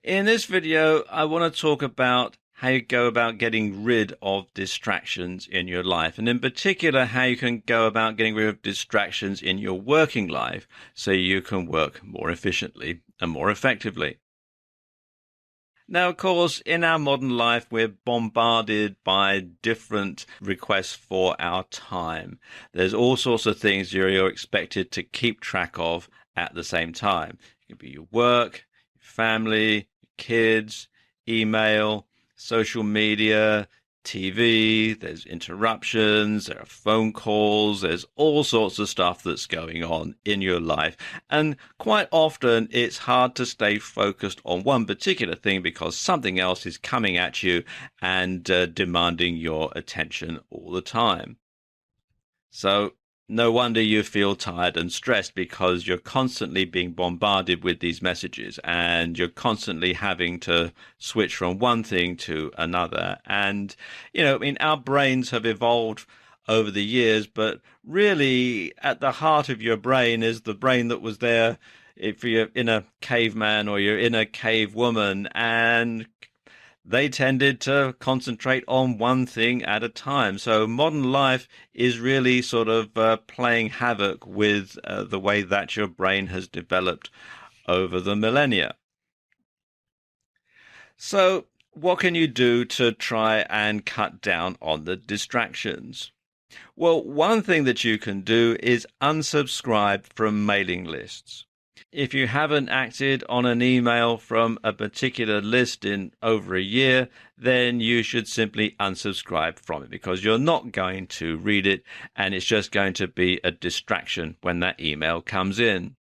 In this video, I want to talk about how you go about getting rid of distractions in your life, and in particular, how you can go about getting rid of distractions in your working life so you can work more efficiently and more effectively. Now, of course, in our modern life, we're bombarded by different requests for our time. There's all sorts of things you're expected to keep track of at the same time. It could be your work, your family, kids, email, social media, TV, there's interruptions, there are phone calls, there's all sorts of stuff that's going on in your life. And quite often it's hard to stay focused on one particular thing because something else is coming at you and demanding your attention all the time. So no wonder you feel tired and stressed because you're constantly being bombarded with these messages and you're constantly having to switch from one thing to another. And, our brains have evolved over the years, but really at the heart of your brain is the brain that was there if you're in a caveman or you're in a cave woman, and they tended to concentrate on one thing at a time. So modern life is really sort of playing havoc with the way that your brain has developed over the millennia. So what can you do to try and cut down on the distractions? Well, one thing that you can do is unsubscribe from mailing lists. If you haven't acted on an email from a particular list in over a year, then you should simply unsubscribe from it because you're not going to read it and it's just going to be a distraction when that email comes in.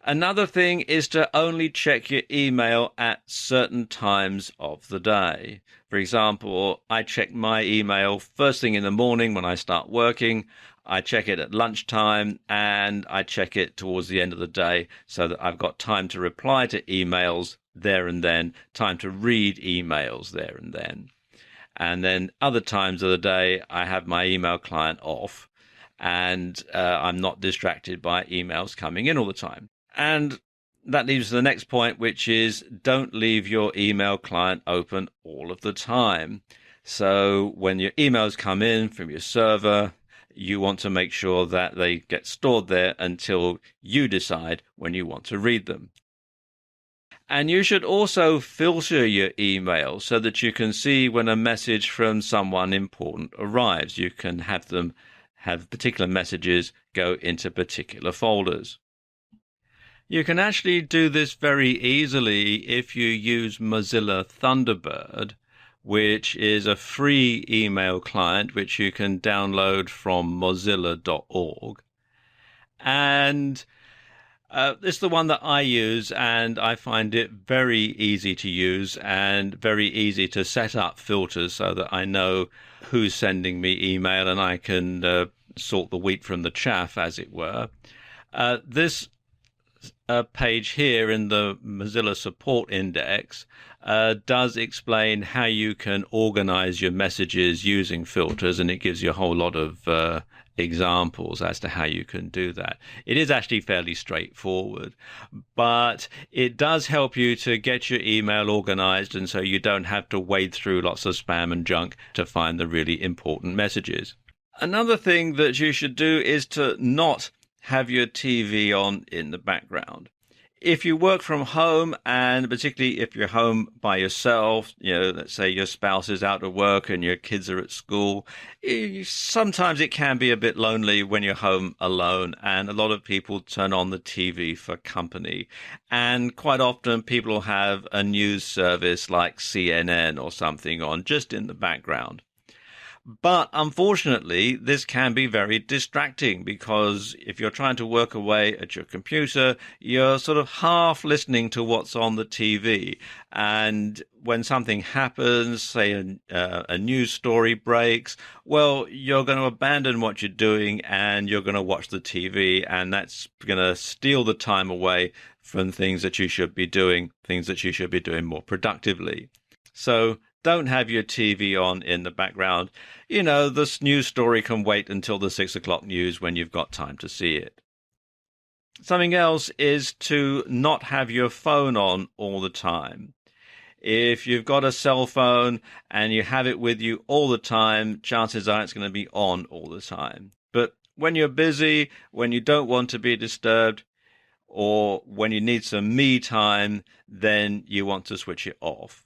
Another thing is to only check your email at certain times of the day. For example, I check my email first thing in the morning when I start working. I check it at lunchtime, and I check it towards the end of the day so that I've got time to reply to emails there and then, time to read emails there and then. And then other times of the day, I have my email client off, and I'm not distracted by emails coming in all the time. And that leads to the next point, which is don't leave your email client open all of the time. So when your emails come in from your server, you want to make sure that they get stored there until you decide when you want to read them. And you should also filter your email so that you can see when a message from someone important arrives. You can have them have particular messages go into particular folders. You can actually do this very easily if you use Mozilla Thunderbird, which is a free email client which you can download from mozilla.org. And it's the one that I use, and I find it very easy to use and very easy to set up filters so that I know who's sending me email and I can sort the wheat from the chaff, as it were. This page here in the Mozilla Support Index does explain how you can organize your messages using filters, and it gives you a whole lot of examples as to how you can do that. It is actually fairly straightforward, but it does help you to get your email organized, and so you don't have to wade through lots of spam and junk to find the really important messages. Another thing that you should do is to not have your TV on in the background. If you work from home, and particularly if you're home by yourself, let's say your spouse is out at work and your kids are at school, sometimes it can be a bit lonely when you're home alone, and a lot of people turn on the TV for company. And quite often people will have a news service like CNN or something on just in the background. But unfortunately, this can be very distracting because if you're trying to work away at your computer, you're sort of half listening to what's on the TV. And when something happens, say a news story breaks, well, you're going to abandon what you're doing and you're going to watch the TV, and that's going to steal the time away from things that you should be doing, more productively. So don't have your TV on in the background. This news story can wait until the 6 o'clock news when you've got time to see it. Something else is to not have your phone on all the time. If you've got a cell phone and you have it with you all the time, chances are it's going to be on all the time. But when you're busy, when you don't want to be disturbed, or when you need some me time, then you want to switch it off.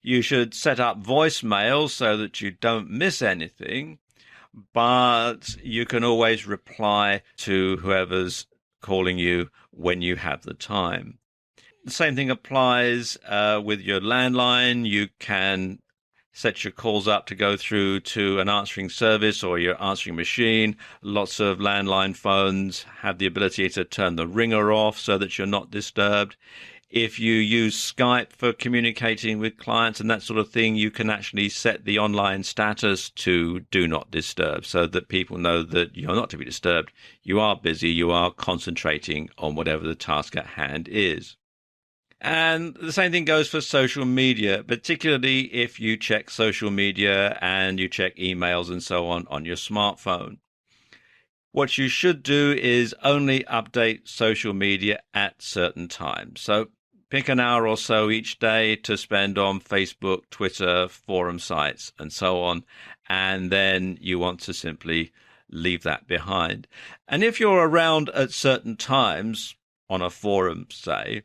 You should set up voicemail so that you don't miss anything, but you can always reply to whoever's calling you when you have the time. The same thing applies with your landline. You can set your calls up to go through to an answering service or your answering machine. Lots of landline phones have the ability to turn the ringer off so that you're not disturbed. If you use Skype for communicating with clients and that sort of thing, you can actually set the online status to do not disturb so that people know that you're not to be disturbed. You are busy. You are concentrating on whatever the task at hand is. And the same thing goes for social media, particularly if you check social media and you check emails and so on your smartphone. What you should do is only update social media at certain times. So pick an hour or so each day to spend on Facebook, Twitter, forum sites, and so on. And then you want to simply leave that behind. And if you're around at certain times on a forum, say,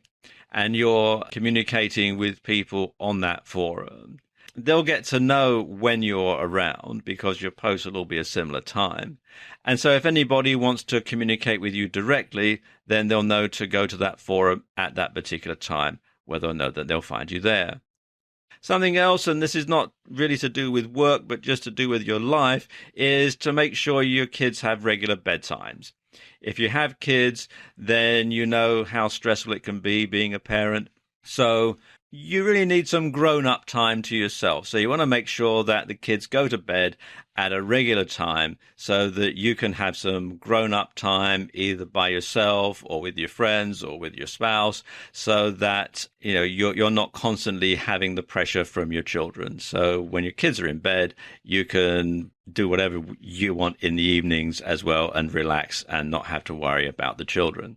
and you're communicating with people on that forum, they'll get to know when you're around because your posts will all be a similar time. And so if anybody wants to communicate with you directly, then they'll know to go to that forum at that particular time, whether or not that they'll find you there. Something else, and this is not really to do with work, but just to do with your life, is to make sure your kids have regular bedtimes. If you have kids, then you know how stressful it can be being a parent. So you really need some grown-up time to yourself. So you want to make sure that the kids go to bed at a regular time so that you can have some grown-up time either by yourself or with your friends or with your spouse, so that you're not constantly having the pressure from your children. So when your kids are in bed, you can do whatever you want in the evenings as well and relax and not have to worry about the children.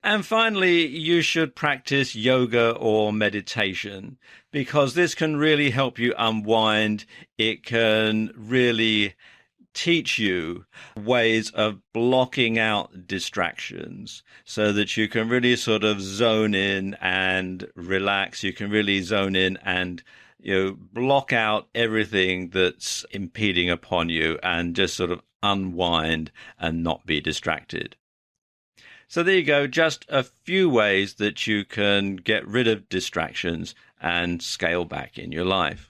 And finally, you should practice yoga or meditation because this can really help you unwind. It can really teach you ways of blocking out distractions so that you can really sort of zone in and relax. You can really zone in and block out everything that's impeding upon you and just sort of unwind and not be distracted. So there you go, just a few ways that you can get rid of distractions and scale back in your life.